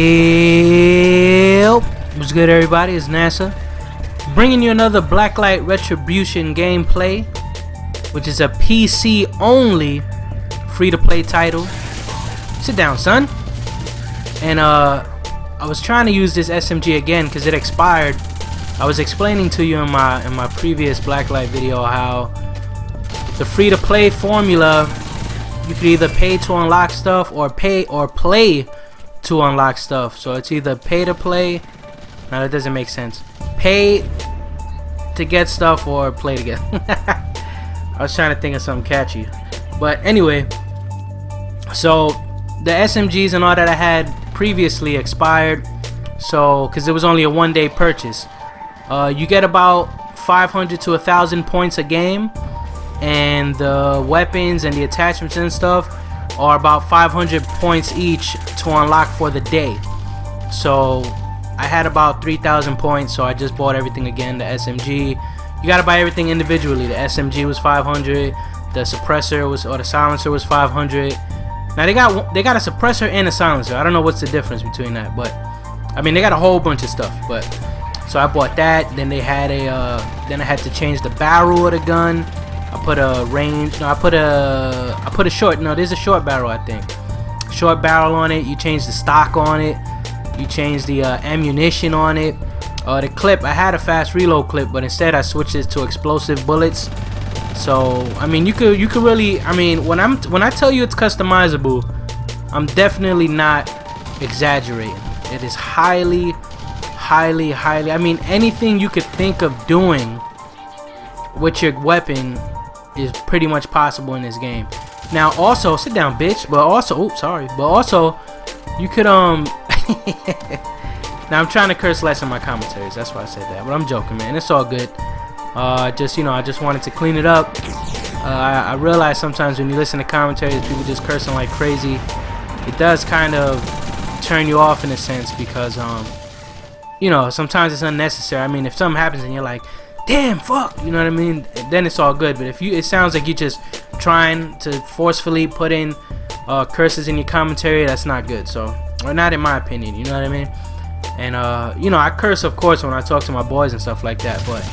Yo, what's good everybody, it's NASA bringing you another Blacklight Retribution gameplay, which is a PC only free-to-play title. Sit down, son. And I was trying to use this SMG again because it expired. I was explaining to you in my previous Blacklight video how the free-to-play formula, you could either pay to unlock stuff or play to unlock stuff. So it's either pay to play. No, that doesn't make sense. Pay to get stuff or play to get. I was trying to think of something catchy. But anyway, so the SMGs and all that I had previously expired. So, because it was only a one-day purchase. You get about 500 to 1,000 points a game. And the weapons and the attachments and stuff are about 500 points each to unlock for the day. So I had about 3,000 points, so I just bought everything again. The SMG, you gotta buy everything individually. The SMG was 500, the suppressor was, or the silencer was 500. Now they got a suppressor and a silencer. I don't know what's the difference between that, but I mean they got a whole bunch of stuff. But so I bought that. Then they had then I had to change the barrel of the gun. I put a range. No, I put a short. No, there's a short barrel, I think. Short barrel on it. You change the stock on it. You change the ammunition on it. The clip. I had a fast reload clip, but instead I switched it to explosive bullets. So I mean, you could really. I mean, when I tell you it's customizable, I'm definitely not exaggerating. It is highly. I mean, anything you could think of doing with your weapon is pretty much possible in this game. Now also, sit down bitch, but also, oops, sorry, but also you could now I'm trying to curse less in my commentaries, that's why I said that, but I'm joking, man, it's all good. Just, you know, I just wanted to clean it up. I realize sometimes when you listen to commentaries, people just cursing like crazy. It does kind of turn you off in a sense because you know, sometimes it's unnecessary. I mean, if something happens and you're like, damn, fuck, you know what I mean, then it's all good. But if it sounds like you're just trying to forcefully put in curses in your commentary, that's not good. So, or not in my opinion, you know what I mean. And you know, I curse of course when I talk to my boys and stuff like that, but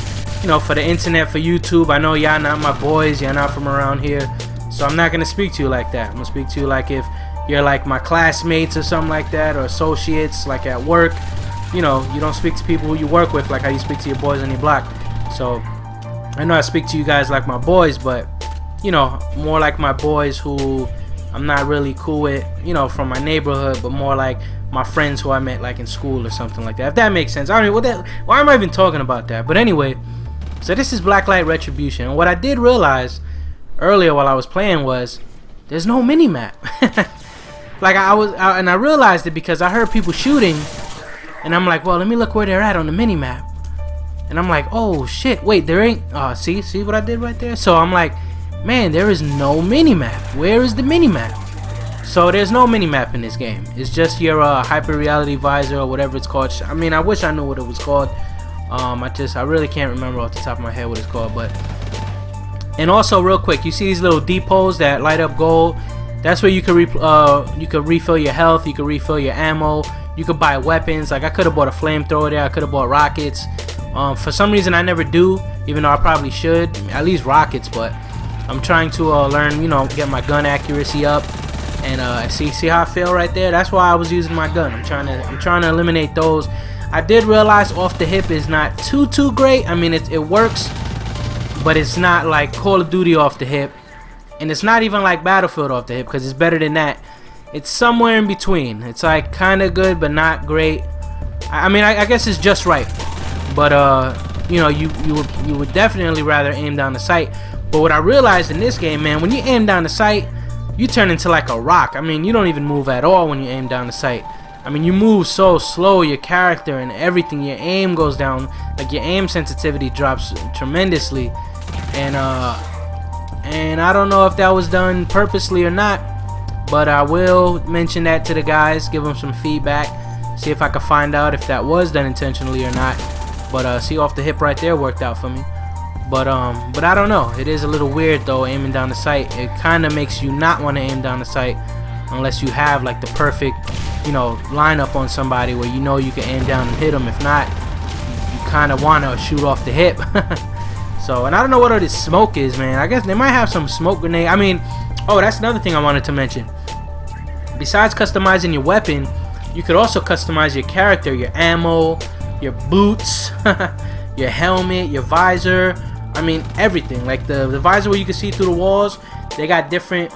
you know, for the internet, for YouTube, I know y'all not my boys, y'all not from around here, so I'm not gonna speak to you like that. I'm gonna speak to you like if you're like my classmates or something like that, or associates, like at work. You know, you don't speak to people who you work with like how you speak to your boys on your block. So I know I speak to you guys like my boys, but you know, more like my boys who I'm not really cool with, you know, from my neighborhood, but more like my friends who I met like in school or something like that, if that makes sense. I don't know why am I even talking about that? But anyway, so this is Blacklight Retribution, and what I did realize earlier while I was playing was there's no mini-map. Like I realized it because I heard people shooting, and I'm like, well, let me look where they're at on the mini-map. And I'm like, oh shit, wait, there ain't, see what I did right there? So I'm like, man, there is no mini-map. Where is the mini-map? So there's no mini-map in this game. It's just your hyper reality visor or whatever it's called. I mean, I wish I knew what it was called. I really can't remember off the top of my head what it's called. But and also real quick, you see these little depots that light up gold? That's where you could refill your health, you could refill your ammo, you could buy weapons. Like I could have bought a flamethrower there, I could have bought rockets. For some reason I never do, even though I probably should, at least rockets. But I'm trying to learn, you know, get my gun accuracy up, and see how I feel right there. That's why I was using my gun. I'm trying to eliminate those. I did realize off the hip is not too great. I mean, it works, but it's not like Call of Duty off the hip, and it's not even like Battlefield off the hip, because it's better than that. It's somewhere in between. It's like kind of good but not great. I mean, I guess it's just right. But you know, you would definitely rather aim down the sight. But what I realized in this game, man, when you aim down the sight, you turn into like a rock. I mean, you don't even move at all when you aim down the sight. I mean, you move so slow, your character and everything, your aim goes down, like your aim sensitivity drops tremendously. And I don't know if that was done purposely or not, but I will mention that to the guys, give them some feedback, see if I can find out if that was done intentionally or not. But see, off the hip right there worked out for me. But I don't know. It is a little weird though, aiming down the sight. It kind of makes you not want to aim down the sight unless you have like the perfect you know, line up on somebody where you know you can aim down and hit them. If not, you kind of want to shoot off the hip. So, and I don't know what all this smoke is, man. I guess they might have some smoke grenade. I mean, oh, that's another thing I wanted to mention. Besides customizing your weapon, you could also customize your character, your ammo, your boots, your helmet, your visor. I mean, everything. Like the visor where you can see through the walls, they got different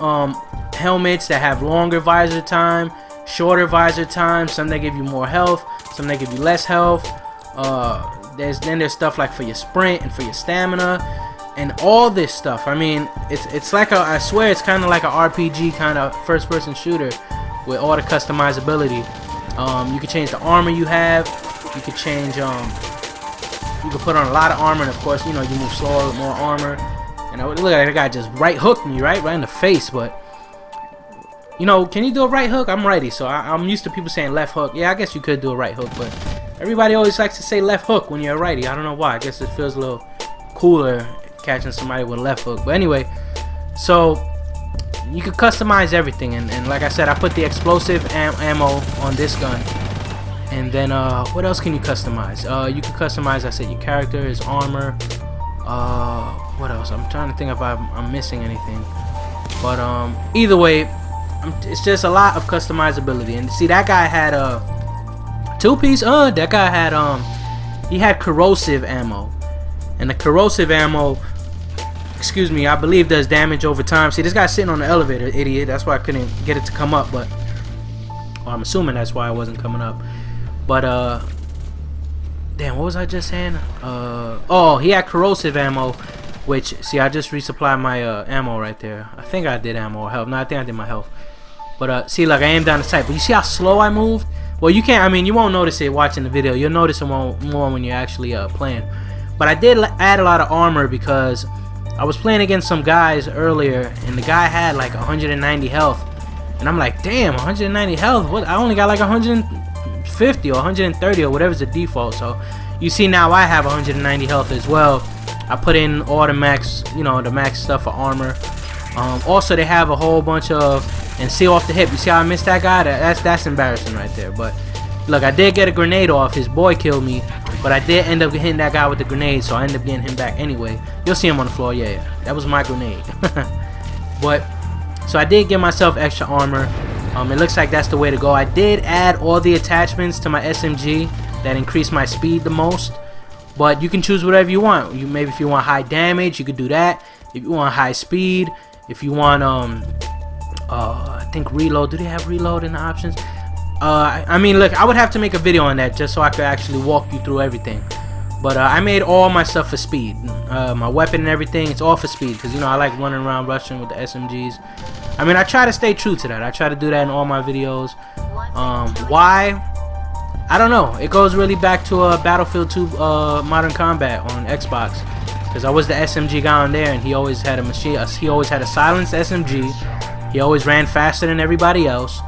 helmets that have longer visor time, shorter visor time, some that give you more health, some that give you less health. There's stuff like for your sprint and for your stamina and all this stuff. I mean, it's like I swear it's kind of like a RPG kind of first-person shooter with all the customizability. You can change the armor you have. You can change you can put on a lot of armor, and of course, you know, you move slower with more armor. And look at that guy just right hooked me right in the face. But you know, can you do a right hook? I'm righty, so I'm used to people saying left hook. Yeah, I guess you could do a right hook, but everybody always likes to say left hook when you're a righty. I don't know why. I guess it feels a little cooler catching somebody with a left hook. But anyway, so you can customize everything, and like I said, I put the explosive ammo on this gun. And then what else can you customize? You can customize, I said, your character, his armor. What else? I'm trying to think if I'm missing anything. But either way, it's just a lot of customizability. And see, that guy had a two-piece. That guy had he had corrosive ammo, and the corrosive ammo, excuse me, I believe does damage over time. See, this guy's sitting on the elevator, idiot. That's why I couldn't get it to come up. But well, I'm assuming that's why it wasn't coming up. But damn, what was I just saying? Oh, he had corrosive ammo, which, see, I just resupplied my ammo right there. I think I did ammo or health. No, I think I did my health. But see, like, I aimed down the sight. But you see how slow I moved? Well, you can't. I mean, you won't notice it watching the video. You'll notice it more when you're actually playing. But I did add a lot of armor because I was playing against some guys earlier, and the guy had like 190 health, and I'm like, damn, 190 health. What? I only got like 150 or 130 or whatever's the default. So you see now I have 190 health as well. I put in all the max, you know, the max stuff for armor. Also, they have a whole bunch of, and see off the hip. You see how I missed that guy? That's embarrassing right there. But look, I did get a grenade off. His boy killed me, but I did end up hitting that guy with the grenade, so I ended up getting him back anyway. You'll see him on the floor. Yeah, that was my grenade. But so I did give myself extra armor. It looks like that's the way to go. I did add all the attachments to my SMG that increase my speed the most, but you can choose whatever you want. Maybe if you want high damage, you could do that. If you want high speed, if you want I think reload. Do they have reload in the options? I mean, look, I would have to make a video on that just so I could actually walk you through everything. But I made all my stuff for speed. My weapon and everything, it's all for speed, because, you know, I like running around rushing with the SMGs. I mean, I try to stay true to that. I try to do that in all my videos. Why? I don't know. It goes really back to Battlefield 2 Modern Combat on Xbox, because I was the SMG guy on there, and he always had a machine. He always had a silenced SMG. He always ran faster than everybody else.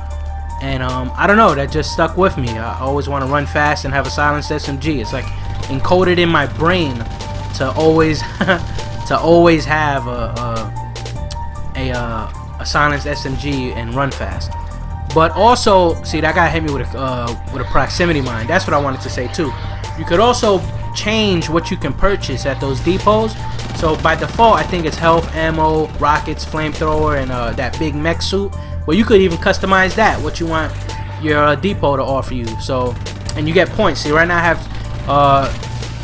And I don't know, that just stuck with me. I always want to run fast and have a silenced SMG. It's like encoded in my brain to always have a silenced SMG and run fast. But also, see, that guy hit me with a proximity mine. That's what I wanted to say too. You could also change what you can purchase at those depots. So by default, I think it's health, ammo, rockets, flamethrower, and that big mech suit. Well, you could even customize that, what you want your depot to offer you. So, and you get points. See, right now I have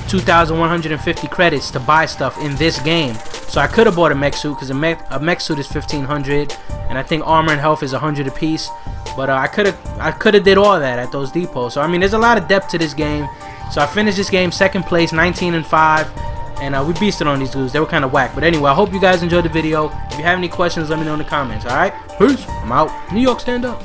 2,150 credits to buy stuff in this game. So I could have bought a mech suit, because a mech suit is 1,500, and I think armor and health is 100 apiece. But I could have did all that at those depots. So I mean, there's a lot of depth to this game. So I finished this game second place, 19-5. And we beasted on these dudes. They were kind of whack. But anyway, I hope you guys enjoyed the video. If you have any questions, let me know in the comments. Alright? Peace. I'm out. New York, stand up.